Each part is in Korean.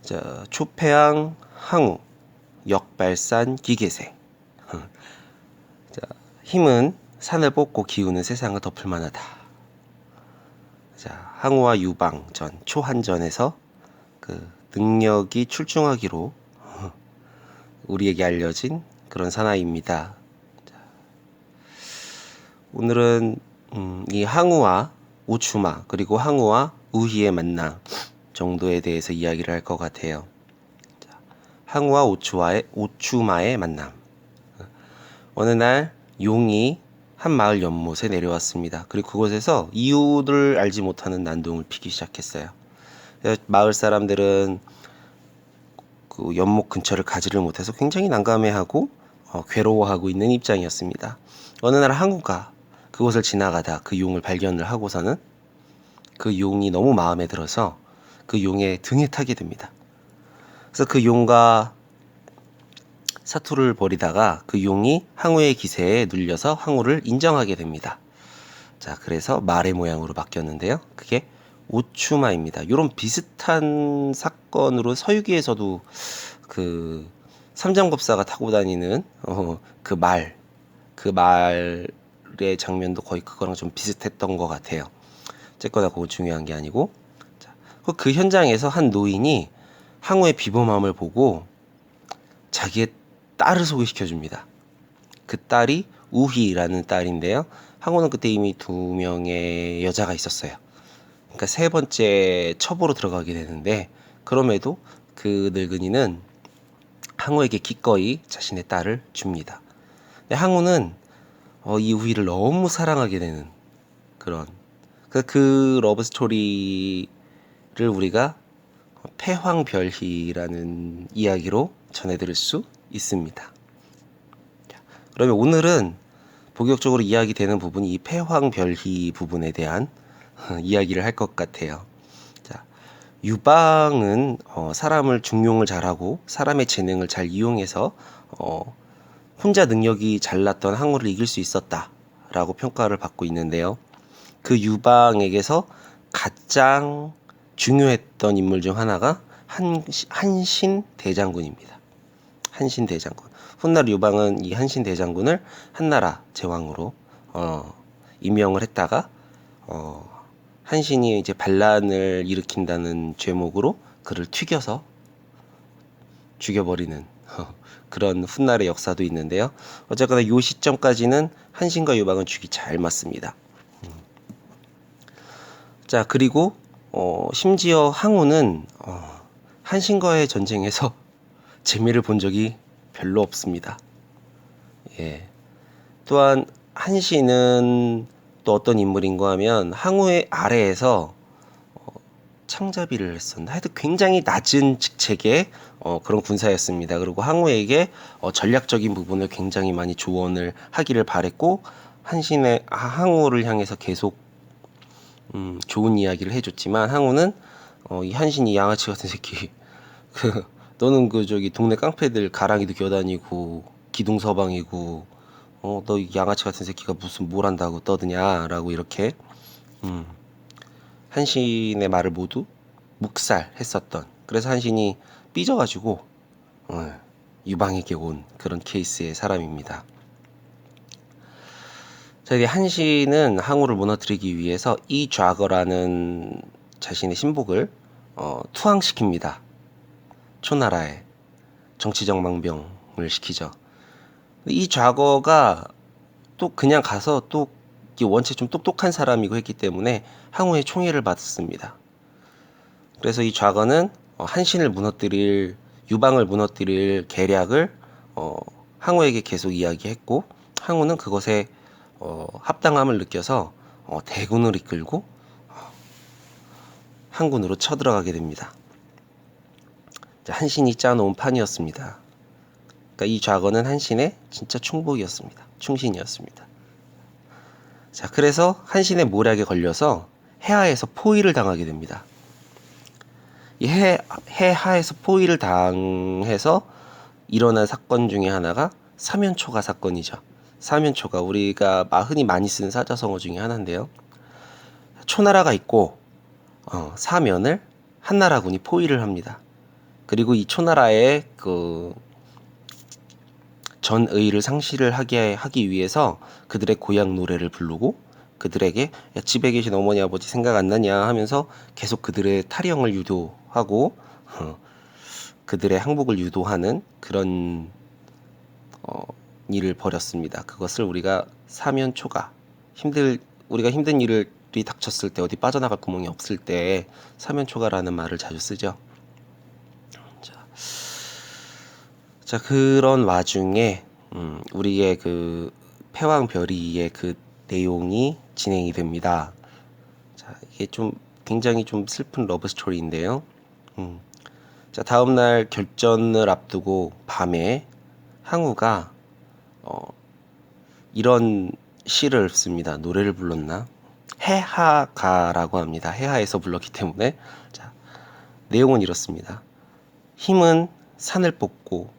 자, 초패왕 항우, 역발산 기계세. 자, 힘은 산을 뽑고 기우는 세상을 덮을 만하다. 자, 항우와 유방 전 초한전에서 그 능력이 출중하기로 우리에게 알려진 그런 사나이입니다. 자, 오늘은 이 항우와 오추마 그리고 항우와 우희의 만남 정도에 대해서 이야기를 할 것 같아요. 자, 항우와 오추마의 만남. 어느 날 용이 한 마을 연못에 내려왔습니다. 그리고 그곳에서 이유를 알지 못하는 난동을 피기 시작했어요. 마을 사람들은 그 연못 근처를 가지를 못해서 굉장히 난감해하고 괴로워하고 있는 입장이었습니다. 어느 날 항우가 그곳을 지나가다 그 용을 발견을 하고서는 그 용이 너무 마음에 들어서 그 용의 등에 타게 됩니다. 그래서 그 용과 사투를 벌이다가 그 용이 항우의 기세에 눌려서 항우를 인정하게 됩니다. 자, 그래서 말의 모양으로 바뀌었는데요. 그게 오추마입니다. 이런 비슷한 사건으로 서유기에서도 그 삼장법사가 타고 다니는 그 말의 장면도 거의 그거랑 좀 비슷했던 것 같아요. 어쨌거나 그건 중요한 게 아니고, 자, 그 현장에서 한 노인이 항우의 비범함을 보고 자기의 딸을 소개시켜줍니다. 그 딸이 우희라는 딸인데요. 항우는 그때 이미 2명의 여자가 있었어요. 그러니까 3번째 첩으로 들어가게 되는데, 그럼에도 그 늙은이는 항우에게 기꺼이 자신의 딸을 줍니다. 근데 항우는 이 우희를 너무 사랑하게 되는 그런 그 러브 스토리를 우리가 패황별희라는 이야기로 전해드릴 수 있습니다. 그러면 오늘은 본격적으로 이야기되는 부분이 이 패황별희 부분에 대한 이야기를 할 것 같아요. 자, 유방은 사람을 중용을 잘하고 사람의 재능을 잘 이용해서 혼자 능력이 잘났던 항우를 이길 수 있었다라고 평가를 받고 있는데요. 그 유방에게서 가장 중요했던 인물 중 하나가 한신 대장군입니다. 한신 대장군. 훗날 유방은 이 한신 대장군을 한나라 제왕으로 임명을 했다가 한신이 이제 반란을 일으킨다는 죄목으로 그를 튀겨서 죽여버리는 그런 훗날의 역사도 있는데요. 어쨌거나 이 시점까지는 한신과 유방은 죽이 잘 맞습니다. 자, 그리고 심지어 항우는 한신과의 전쟁에서 재미를 본 적이 별로 없습니다. 예. 또한 한신은 또 어떤 인물인가 하면 항우의 아래에서 창자비를 했었나? 하여튼 굉장히 낮은 직책의 그런 군사였습니다. 그리고 항우에게 전략적인 부분을 굉장히 많이 조언을 하기를 바랬고, 한신의 항우를 향해서 계속 좋은 이야기를 해줬지만, 항우는 이 한신이 양아치 같은 새끼 너는 그 저기 동네 깡패들 가랑이도 겨다니고 기둥서방이고 너 양아치 같은 새끼가 무슨 뭘 한다고 떠드냐라고 이렇게 한신의 말을 모두 묵살했었던, 그래서 한신이 삐져가지고 유방에게 온 그런 케이스의 사람입니다. 자, 이제 한신은 항우를 무너뜨리기 위해서 이 좌거라는 자신의 신복을 투항시킵니다. 초나라에 정치적 망병을 시키죠. 이 좌거가 또 그냥 가서 또 원체 좀 똑똑한 사람이고 했기 때문에 항우의 총애를 받았습니다. 그래서 이 좌거는 한신을 무너뜨릴, 유방을 무너뜨릴 계략을 항우에게 계속 이야기했고, 항우는 그것에 합당함을 느껴서 대군을 이끌고 한군으로 쳐들어가게 됩니다. 한신이 짜놓은 판이었습니다. 그러니까 이 좌거는 한신의 진짜 충신이었습니다. 자, 그래서 한신의 모략에 걸려서 해하에서 포위를 당하게 됩니다. 이 해하에서 포위를 당해서 일어난 사건 중에 하나가 사면초가 사건이죠. 사면초가 우리가 흔히 많이 쓰는 사자성어 중에 하나인데요. 초나라가 있고 사면을 한나라군이 포위를 합니다. 그리고 이 초나라의 그 전의를 상실을 하기 위해서 그들의 고향 노래를 부르고 그들에게 야, 집에 계신 어머니 아버지 생각 안 나냐 하면서 계속 그들의 탈영을 유도하고 그들의 항복을 유도하는 그런 일을 벌였습니다. 그것을 우리가 사면초가 우리가 힘든 일이 닥쳤을 때 어디 빠져나갈 구멍이 없을 때 사면초가라는 말을 자주 쓰죠. 자, 그런 와중에 우리의 그 패왕별이의 그 내용이 진행이 됩니다. 자, 이게 좀 굉장히 좀 슬픈 러브 스토리인데요. 자, 다음 날 결전을 앞두고 밤에 항우가 이런 시를 씁니다. 노래를 불렀나? 해하가라고 합니다. 해하에서 불렀기 때문에. 자, 내용은 이렇습니다. 힘은 산을 뽑고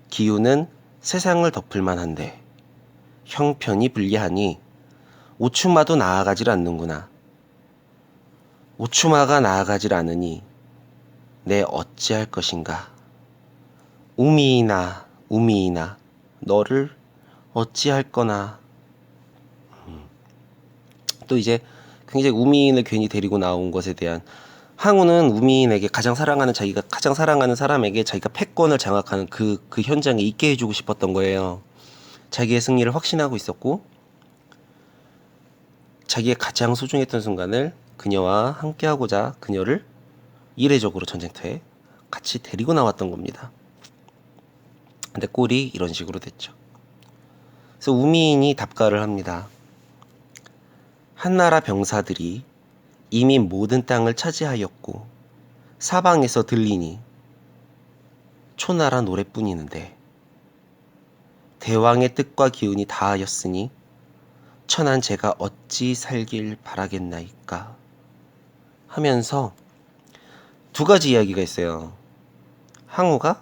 기운은 세상을 덮을 만한데 형편이 불리하니 오추마도 나아가질 않는구나. 오추마가 나아가질 않으니 내 어찌할 것인가. 우미이나 우미이나 너를 어찌할 거나. 또 이제 굉장히 우미인을 괜히 데리고 나온 것에 대한 항우는 우미인에게 자기가 가장 사랑하는 사람에게 자기가 패권을 장악하는 그 현장에 있게 해주고 싶었던 거예요. 자기의 승리를 확신하고 있었고 자기의 가장 소중했던 순간을 그녀와 함께하고자 그녀를 이례적으로 전쟁터에 같이 데리고 나왔던 겁니다. 근데 꼴이 이런 식으로 됐죠. 그래서 우미인이 답가를 합니다. 한나라 병사들이 이미 모든 땅을 차지하였고 사방에서 들리니 초나라 노래뿐이는데 대왕의 뜻과 기운이 다하였으니 천한 제가 어찌 살길 바라겠나이까 하면서 두 가지 이야기가 있어요. 항우가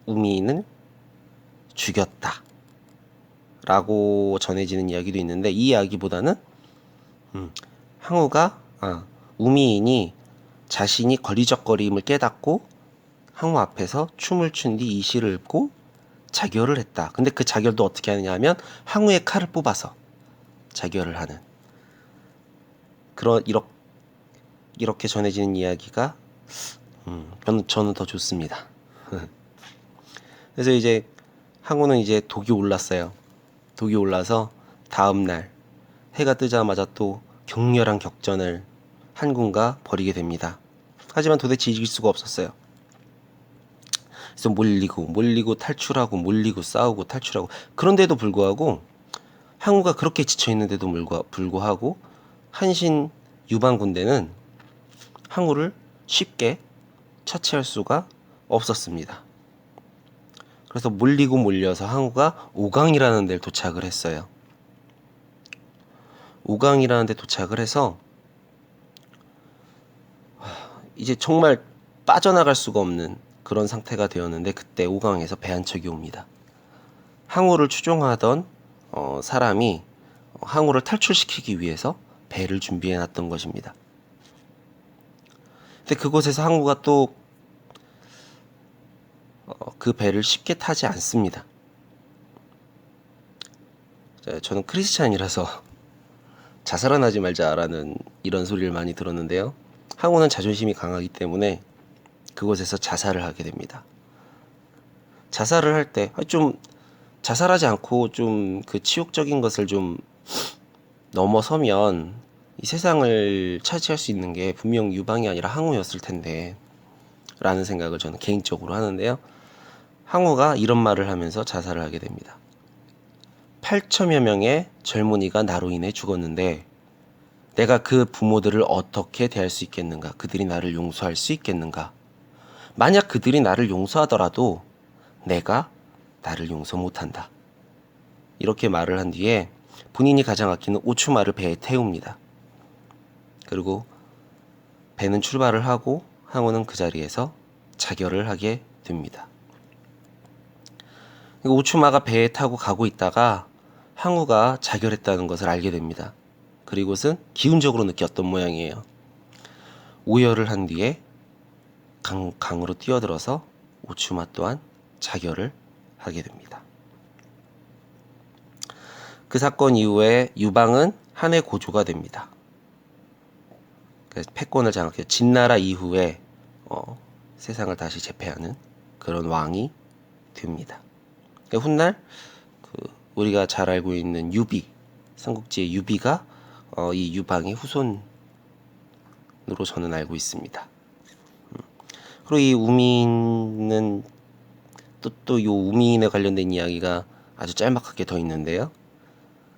우미인을 죽였다 라고 전해지는 이야기도 있는데 이 이야기보다는 항우가 우미인이 자신이 걸리적거림을 깨닫고 항우 앞에서 춤을 춘 뒤 이 시를 읊고 자결을 했다. 근데 그 자결도 어떻게 하느냐 하면 항우의 칼을 뽑아서 자결을 하는 이렇게 전해지는 이야기가 저는 더 좋습니다. 그래서 이제 항우는 이제 독이 올랐어요. 독이 올라서 다음 날 해가 뜨자마자 또 격렬한 격전을 한군과 벌이게 됩니다. 하지만 도대체 이길 수가 없었어요. 그래서 몰리고 탈출하고 몰리고 싸우고 탈출하고 그런데도 불구하고 항우가 그렇게 지쳐있는데도 불구하고 한신 유방 군대는 항우를 쉽게 처치할 수가 없었습니다. 그래서 몰려서 항우가 오강이라는 데를 도착을 했어요. 오강이라는 데 도착을 해서 이제 정말 빠져나갈 수가 없는 그런 상태가 되었는데 그때 오강에서 배 한 척이 옵니다. 항우를 추종하던 사람이 항우를 탈출시키기 위해서 배를 준비해 놨던 것입니다. 근데 그곳에서 항우가 또 그 배를 쉽게 타지 않습니다. 저는 크리스찬이라서 자살은 하지 말자라는 이런 소리를 많이 들었는데요. 항우는 자존심이 강하기 때문에 그곳에서 자살을 하게 됩니다. 자살을 할 때 좀 자살하지 않고 좀 그 치욕적인 것을 좀 넘어서면 이 세상을 차지할 수 있는 게 분명 유방이 아니라 항우였을 텐데 라는 생각을 저는 개인적으로 하는데요. 항우가 이런 말을 하면서 자살을 하게 됩니다. 8천여 명의 젊은이가 나로 인해 죽었는데 내가 그 부모들을 어떻게 대할 수 있겠는가? 그들이 나를 용서할 수 있겠는가? 만약 그들이 나를 용서하더라도 내가 나를 용서 못한다. 이렇게 말을 한 뒤에 본인이 가장 아끼는 오추마를 배에 태웁니다. 그리고 배는 출발을 하고 항우는 그 자리에서 자결을 하게 됩니다. 오추마가 배에 타고 가고 있다가 항우가 자결했다는 것을 알게 됩니다. 그리고는 기운적으로 느꼈던 모양이에요. 오열을 한 뒤에 강으로 뛰어들어서 오추마 또한 자결을 하게 됩니다. 그 사건 이후에 유방은 한해 고조가 됩니다. 그래서 패권을 장악해서 진나라 이후에 세상을 다시 제패하는 그런 왕이 됩니다. 그러니까 훗날 우리가 잘 알고 있는 유비, 삼국지의 유비가 이 유방의 후손으로 저는 알고 있습니다. 그리고 이 우민은 또 요 우민에 관련된 이야기가 아주 짤막하게 더 있는데요.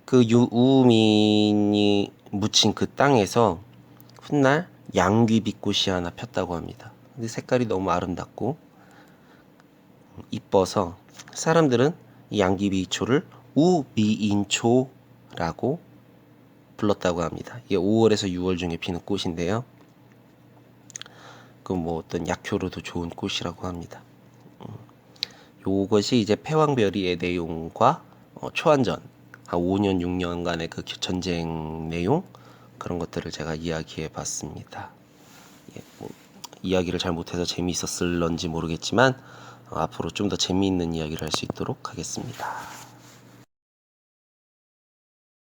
그 우민이 묻힌 그 땅에서 훗날 양귀비꽃이 하나 폈다고 합니다. 근데 색깔이 너무 아름답고 이뻐서 사람들은 이 양귀비초를 우미인초라고 불렀다고 합니다. 이게 5월에서 6월 중에 피는 꽃인데요. 그 뭐 어떤 약효로도 좋은 꽃이라고 합니다. 요것이 이제 패왕별이의 내용과 초안전 한 5년 6년간의 그 전쟁 내용 그런 것들을 제가 이야기해 봤습니다. 이야기를 잘 못해서 재미있었을런지 모르겠지만 앞으로 좀 더 재미있는 이야기를 할 수 있도록 하겠습니다.